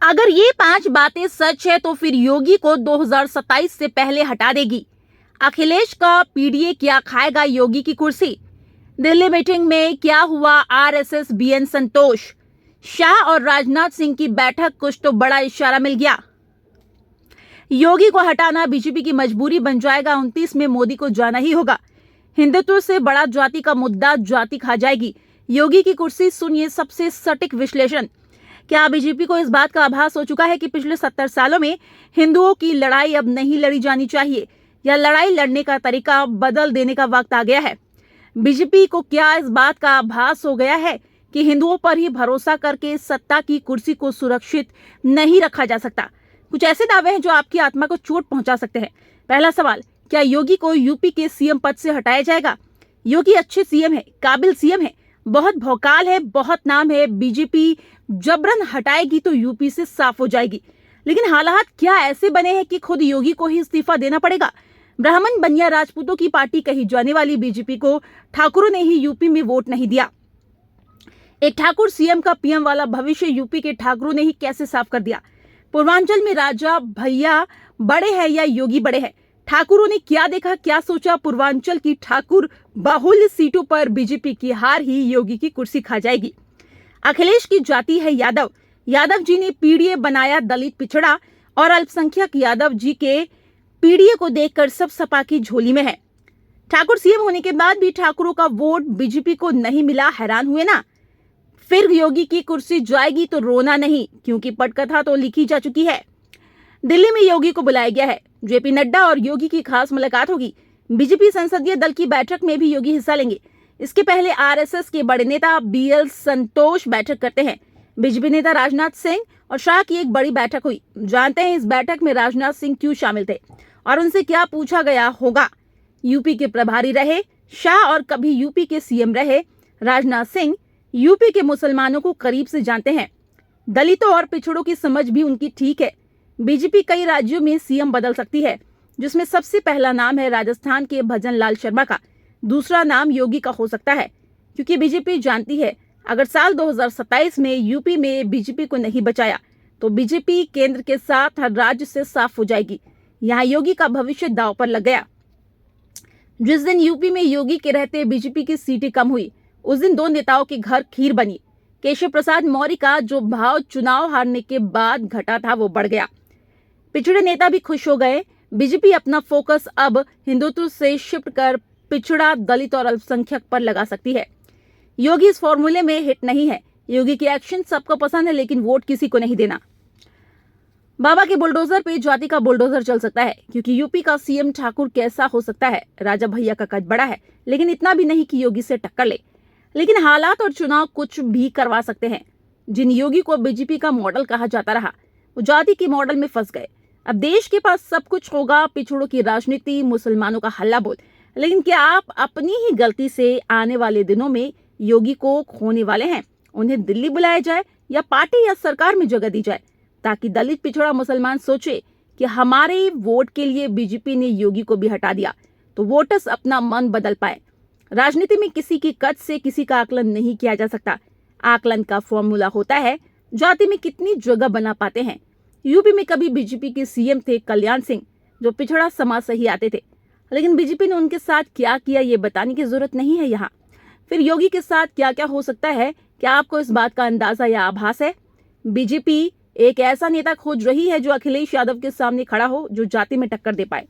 अगर ये 5 बातें सच है तो फिर योगी को 2027 से पहले हटा देगी। अखिलेश का पीडीए क्या खाएगा योगी की कुर्सी? दिल्ली मीटिंग में क्या हुआ आरएसएस बीएन संतोष? शाह और राजनाथ सिंह की बैठक, कुछ तो बड़ा इशारा मिल गया। योगी को हटाना बीजेपी की मजबूरी बन जाएगा। 29 में मोदी को जाना ही होगा। हिंदुत्व से बड़ा जाति का मुद्दा, जाति खा जाएगी योगी की कुर्सी। सुनिए सबसे सटीक विश्लेषण। क्या बीजेपी को इस बात का आभास हो चुका है कि पिछले 70 सालों में हिंदुओं की लड़ाई अब नहीं लड़ी जानी चाहिए, या लड़ाई लड़ने का तरीका बदल देने का वक्त आ गया है? बीजेपी को क्या इस बात का आभास हो गया है कि हिंदुओं पर ही भरोसा करके सत्ता की कुर्सी को सुरक्षित नहीं रखा जा सकता? कुछ ऐसे दावे हैं जो आपकी आत्मा को चोट पहुंचा सकते हैं। पहला सवाल, क्या योगी को यूपी के सीएम पद से हटाया जाएगा? योगी अच्छे सीएम है, काबिल सीएम है, बहुत भौकाल है, बहुत नाम है। बीजेपी जबरन हटाएगी तो यूपी से साफ हो जाएगी। लेकिन हालात क्या ऐसे बने हैं कि खुद योगी को ही इस्तीफा देना पड़ेगा? ब्राह्मण बनिया राजपूतों की पार्टी कही जाने वाली बीजेपी को ठाकुरों ने ही यूपी में वोट नहीं दिया। एक ठाकुर सीएम का पीएम वाला भविष्य यूपी के ठाकुरों ने ही कैसे साफ कर दिया? पूर्वांचल में राजा भैया बड़े हैं या योगी बड़े हैं? ठाकुरों ने क्या देखा, क्या सोचा? पूर्वांचल की ठाकुर बाहुल्य सीटों पर बीजेपी की हार ही योगी की कुर्सी खा जाएगी। अखिलेश की जाति है यादव। यादव जी ने पीडीए बनाया दलित पिछड़ा और अल्पसंख्यक। यादव जी के पीडीए को देखकर सब सपा की झोली में है। ठाकुर सीएम होने के बाद भी ठाकुरों का वोट बीजेपी को नहीं मिला, हैरान हुए ना? फिर योगी की कुर्सी जाएगी तो रोना नहीं, क्योंकि पटकथा तो लिखी जा चुकी है। दिल्ली में योगी को बुलाया गया है। जेपी नड्डा और योगी की खास मुलाकात होगी। बीजेपी संसदीय दल की बैठक में भी योगी हिस्सा लेंगे। इसके पहले आरएसएस के बड़े नेता बीएल संतोष बैठक करते हैं। बीजेपी नेता राजनाथ सिंह और शाह की एक बड़ी बैठक हुई। जानते हैं इस बैठक में राजनाथ सिंह क्यों शामिल थे और उनसे क्या पूछा गया होगा? यूपी के प्रभारी रहे शाह और कभी यूपी के सीएम रहे राजनाथ सिंह। यूपी के मुसलमानों को करीब से जानते हैं। दलितों और पिछड़ों की समझ भी उनकी ठीक है। बीजेपी कई राज्यों में सीएम बदल सकती है, जिसमें सबसे पहला नाम है राजस्थान के भजन लाल शर्मा का। दूसरा नाम योगी का हो सकता है, क्योंकि बीजेपी जानती है अगर साल 2027 में यूपी में बीजेपी को नहीं बचाया तो बीजेपी केंद्र के साथ हर राज्य से साफ हो जाएगी। यहाँ योगी का भविष्य दांव पर लग गया। जिस दिन यूपी में योगी के रहते बीजेपी की सीटें कम हुई, उस दिन 2 नेताओं के घर खीर बनी। केशव प्रसाद मौर्य का जो भाव चुनाव हारने के बाद घटा था वो बढ़ गया। पिछड़े नेता भी खुश हो गए। बीजेपी अपना फोकस अब हिंदुत्व से शिफ्ट कर पिछड़ा, दलित और अल्पसंख्यक पर लगा सकती है। योगी इस फॉर्मूले में हिट नहीं है। योगी की एक्शन सबको पसंद है, लेकिन वोट किसी को नहीं देना। बाबा के बुलडोजर पे जाति का बुलडोजर चल सकता है, क्योंकि यूपी का सीएम ठाकुर कैसा हो सकता है? राजा भैया का कद बड़ा है, लेकिन इतना भी नहीं कि योगी से टक्कर ले। लेकिन हालात और चुनाव कुछ भी करवा सकते हैं। जिन योगी को बीजेपी का मॉडल कहा जाता रहा, वो जाति के मॉडल में फंस गए। अब देश के पास सब कुछ होगा, पिछड़ों की राजनीति, मुसलमानों का हल्ला बोल। लेकिन क्या आप अपनी ही गलती से आने वाले दिनों में योगी को खोने वाले हैं? उन्हें दिल्ली बुलाया जाए या पार्टी या सरकार में जगह दी जाए, ताकि दलित पिछड़ा मुसलमान सोचे कि हमारे वोट के लिए बीजेपी ने योगी को भी हटा दिया, तो वोटर्स अपना मन बदल पाए। राजनीति में किसी की कद से किसी का आकलन नहीं किया जा सकता। आकलन का फॉर्मूला होता है जाति में कितनी जगह बना पाते हैं। यूपी में कभी बीजेपी के सीएम थे कल्याण सिंह, जो पिछड़ा समाज से ही आते थे, लेकिन बीजेपी ने उनके साथ क्या किया ये बताने की जरूरत नहीं है यहाँ। फिर योगी के साथ क्या क्या हो सकता है, क्या आपको इस बात का अंदाजा या आभास है? बीजेपी एक ऐसा नेता खोज रही है जो अखिलेश यादव के सामने खड़ा हो, जो जाति में टक्कर दे पाए।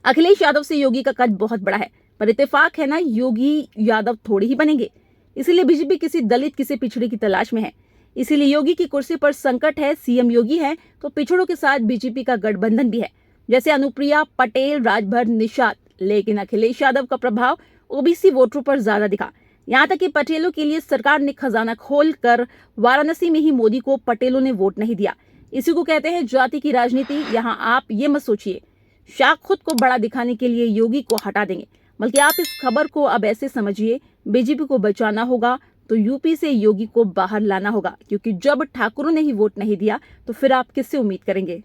अखिलेश यादव से योगी का कद बहुत बड़ा है, पर इत्तेफाक है ना, योगी यादव थोड़े ही बनेंगे। इसीलिए बीजेपी किसी दलित, किसी पिछड़े की तलाश में है। इसीलिए योगी की कुर्सी पर संकट है। सीएम योगी है तो पिछड़ों के साथ बीजेपी का गठबंधन भी है, जैसे अनुप्रिया पटेल, राजभर, निषाद। लेकिन अखिलेश यादव का प्रभाव ओबीसी वोटरों पर ज्यादा दिखा। यहाँ तक कि पटेलों के लिए सरकार ने खजाना खोल कर वाराणसी में ही मोदी को पटेलों ने वोट नहीं दिया। इसी को कहते हैं जाति की राजनीति। यहाँ आप ये मत सोचिए शाह खुद को बड़ा दिखाने के लिए योगी को हटा देंगे, बल्कि आप इस खबर को अब ऐसे समझिए, बीजेपी को बचाना होगा तो यूपी से योगी को बाहर लाना होगा, क्योंकि जब ठाकुरों ने ही वोट नहीं दिया तो फिर आप किससे उम्मीद करेंगे?